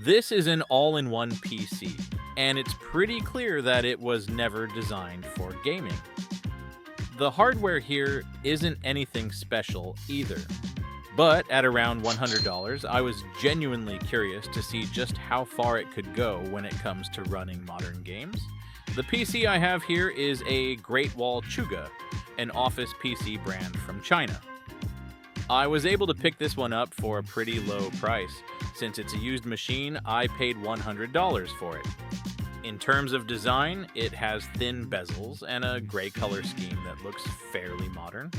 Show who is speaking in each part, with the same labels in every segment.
Speaker 1: This is an all-in-one PC, and it's pretty clear that it was never designed for gaming. The hardware here isn't anything special either, but at around $100, I was genuinely curious to see just how far it could go when it comes to running modern games. The PC I have here is a Great Wall Chuga, an office PC brand from China. I was able to pick this one up for a pretty low price. Since it's a used machine, I paid $100 for it. In terms of design, it has thin bezels and a gray color scheme that looks fairly modern.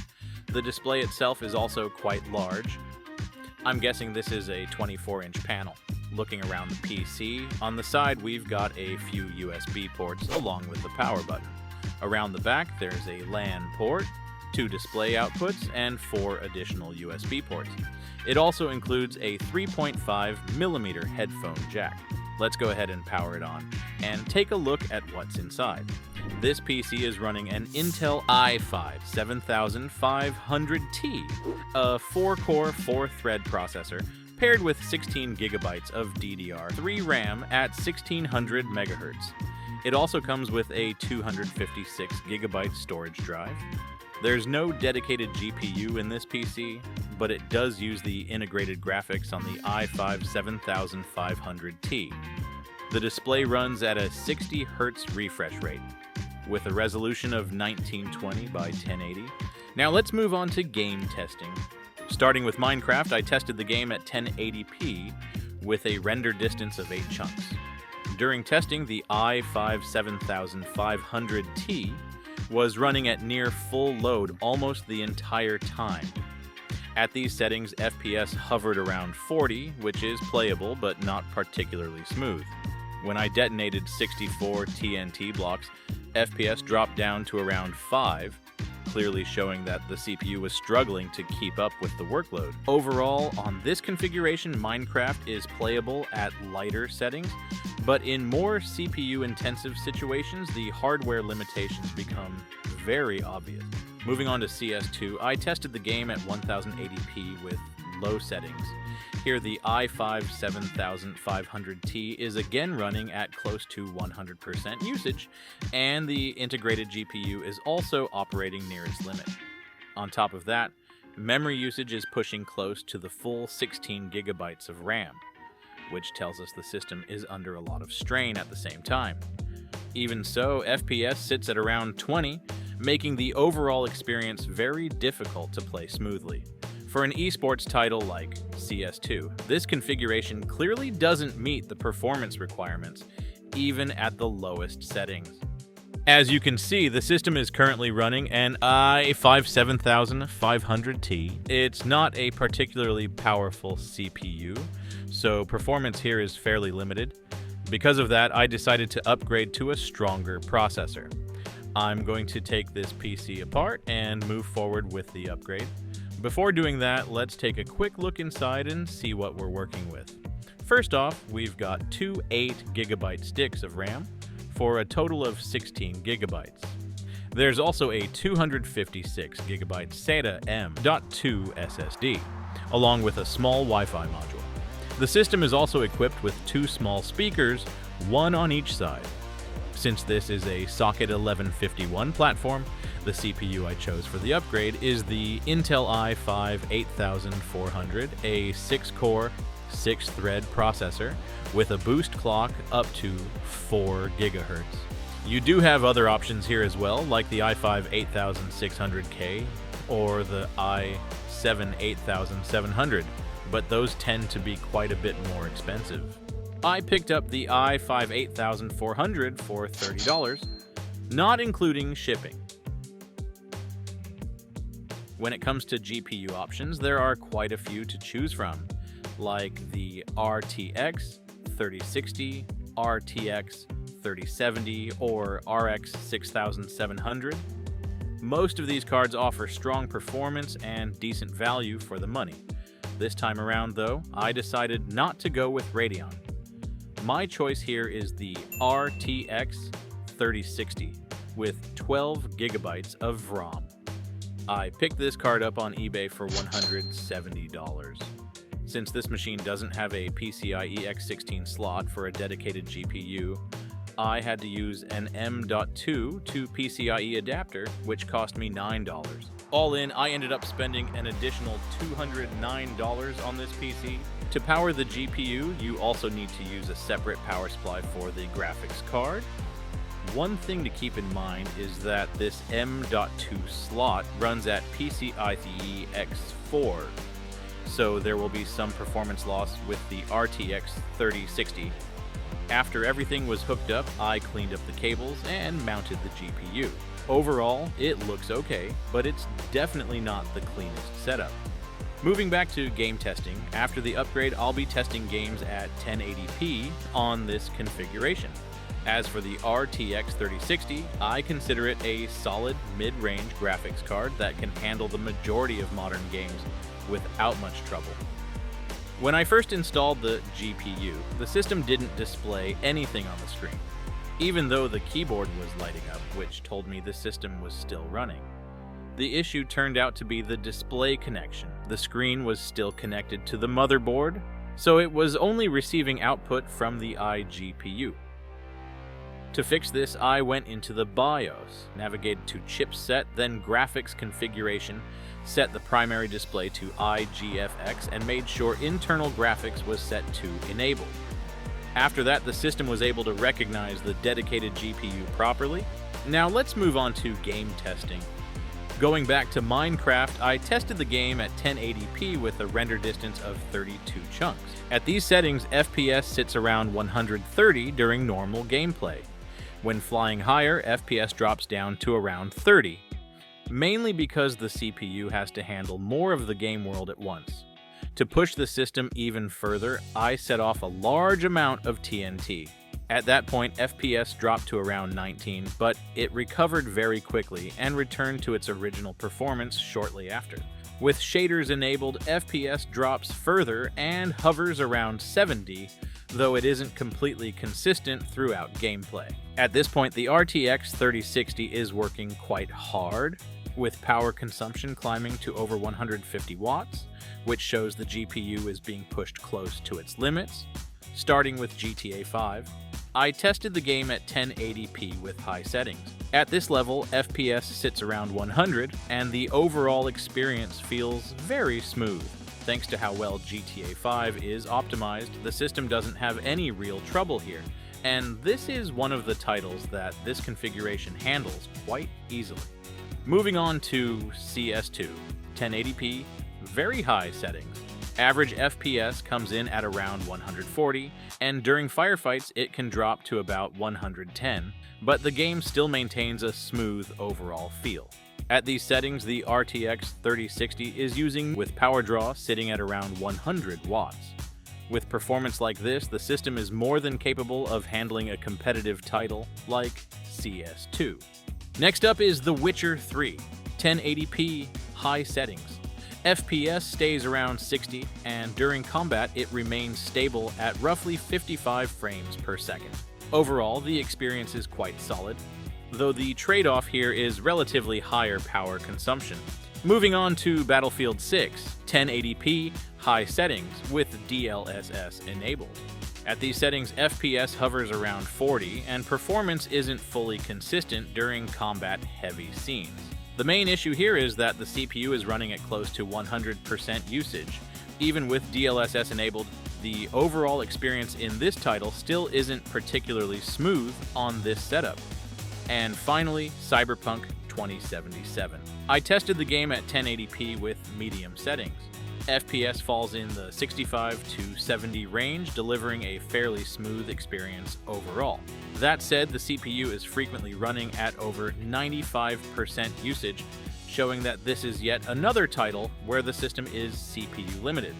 Speaker 1: The display itself is also quite large. I'm guessing this is a 24-inch panel. Looking around the PC, on the side we've got a few USB ports along with the power button. Around the back there's a LAN port, 2 display outputs, and 4 additional USB ports. It also includes a 3.5mm headphone jack. Let's go ahead and power it on and take a look at what's inside. This PC is running an Intel i5 7500T, a 4-core, 4-thread processor paired with 16GB of DDR3 RAM at 1600 MHz. It also comes with a 256GB storage drive. There's no dedicated GPU in this PC, but it does use the integrated graphics on the i5 7500T. The display runs at a 60Hz refresh rate, with a resolution of 1920 by 1080. Now let's move on to game testing. Starting with Minecraft, I tested the game at 1080p with a render distance of 8 chunks. During testing, the i5 7500T was running at near full load almost the entire time. At these settings, FPS hovered around 40, which is playable but not particularly smooth. When I detonated 64 TNT blocks, FPS dropped down to around 5, clearly showing that the CPU was struggling to keep up with the workload. Overall, on this configuration, Minecraft is playable at lighter settings, but in more CPU-intensive situations, the hardware limitations become very obvious. Moving on to CS2, I tested the game at 1080p with low settings. Here, the i5 7500T is again running at close to 100% usage, and the integrated GPU is also operating near its limit. On top of that, memory usage is pushing close to the full 16GB of RAM, which tells us the system is under a lot of strain at the same time. Even so, FPS sits at around 20, making the overall experience very difficult to play smoothly. For an esports title like CS2, this configuration clearly doesn't meet the performance requirements, even at the lowest settings. As you can see, the system is currently running an i5 7500T. It's not a particularly powerful CPU, so performance here is fairly limited. Because of that, I decided to upgrade to a stronger processor. I'm going to take this PC apart and move forward with the upgrade. Before doing that, let's take a quick look inside and see what we're working with. First off, we've got 2 8GB sticks of RAM for a total of 16GB. There's also a 256GB SATA M.2 SSD, along with a small Wi-Fi module. The system is also equipped with 2 small speakers, one on each side. Since this is a socket 1151 platform, the CPU I chose for the upgrade is the Intel i5 8400, a 6-core, 6-thread processor with a boost clock up to 4 GHz. You do have other options here as well, like the i5 8600K or the i7 8700, but those tend to be quite a bit more expensive. I picked up the i5 8400 for $30, not including shipping. When it comes to GPU options, there are quite a few to choose from, like the RTX 3060, RTX 3070, or RX 6700. Most of these cards offer strong performance and decent value for the money. This time around, though, I decided not to go with Radeon. My choice here is the RTX 3060 with 12GB of ROM. I picked this card up on eBay for $170. Since this machine doesn't have a PCIe X16 slot for a dedicated GPU, I had to use an M.2 to PCIe adapter, which cost me $9. All in, I ended up spending an additional $209 on this PC. To power the GPU, you also need to use a separate power supply for the graphics card. One thing to keep in mind is that this M.2 slot runs at PCIe X4, so there will be some performance loss with the RTX 3060. After everything was hooked up, I cleaned up the cables and mounted the GPU. Overall, it looks okay, but it's definitely not the cleanest setup. Moving back to game testing, after the upgrade I'll be testing games at 1080p on this configuration. As for the RTX 3060, I consider it a solid mid-range graphics card that can handle the majority of modern games without much trouble. When I first installed the GPU, the system didn't display anything on the screen, even though the keyboard was lighting up, which told me the system was still running. The issue turned out to be the display connection. The screen was still connected to the motherboard, so it was only receiving output from the iGPU. To fix this, I went into the BIOS, navigated to chipset, then graphics configuration, set the primary display to IGFX, and made sure internal graphics was set to enabled. After that, the system was able to recognize the dedicated GPU properly. Now let's move on to game testing. Going back to Minecraft, I tested the game at 1080p with a render distance of 32 chunks. At these settings, FPS sits around 130 during normal gameplay. When flying higher, FPS drops down to around 30, mainly because the CPU has to handle more of the game world at once. To push the system even further, I set off a large amount of TNT. At that point, FPS dropped to around 19, but it recovered very quickly and returned to its original performance shortly after. With shaders enabled, FPS drops further and hovers around 70, though it isn't completely consistent throughout gameplay. At this point, the RTX 3060 is working quite hard, with power consumption climbing to over 150 watts, which shows the GPU is being pushed close to its limits. Starting with GTA 5, I tested the game at 1080p with high settings. At this level, FPS sits around 100, and the overall experience feels very smooth. Thanks to how well GTA 5 is optimized, the system doesn't have any real trouble here, and this is one of the titles that this configuration handles quite easily. Moving on to CS2, 1080p, very high settings. Average FPS comes in at around 140, and during firefights it can drop to about 110, but the game still maintains a smooth overall feel. At these settings, the RTX 3060 is using with power draw sitting at around 100 watts. With performance like this, the system is more than capable of handling a competitive title like CS2. Next up is The Witcher 3, 1080p, high settings. FPS stays around 60, and during combat it remains stable at roughly 55 frames per second. Overall, the experience is quite solid, though the trade-off here is relatively higher power consumption. Moving on to Battlefield 6, 1080p, high settings with DLSS enabled. At these settings, FPS hovers around 40, and performance isn't fully consistent during combat-heavy scenes. The main issue here is that the CPU is running at close to 100% usage. Even with DLSS enabled, the overall experience in this title still isn't particularly smooth on this setup. And finally, Cyberpunk 2077. I tested the game at 1080p with medium settings. FPS falls in the 65 to 70 range, delivering a fairly smooth experience overall. That said, the CPU is frequently running at over 95% usage, showing that this is yet another title where the system is CPU limited.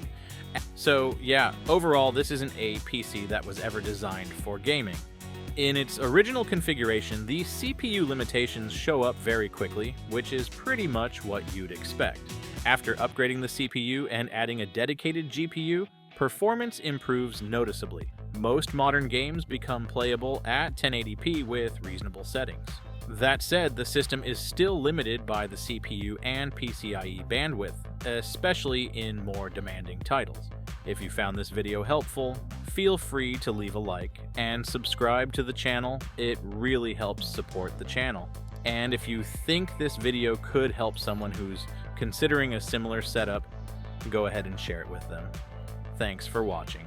Speaker 1: So yeah, overall this isn't a PC that was ever designed for gaming. In its original configuration, the CPU limitations show up very quickly, which is pretty much what you'd expect. After upgrading the CPU and adding a dedicated GPU, performance improves noticeably. Most modern games become playable at 1080p with reasonable settings. That said, the system is still limited by the CPU and PCIe bandwidth, especially in more demanding titles. If you found this video helpful, feel free to leave a like and subscribe to the channel. It really helps support the channel. And if you think this video could help someone who's considering a similar setup, go ahead and share it with them. Thanks for watching.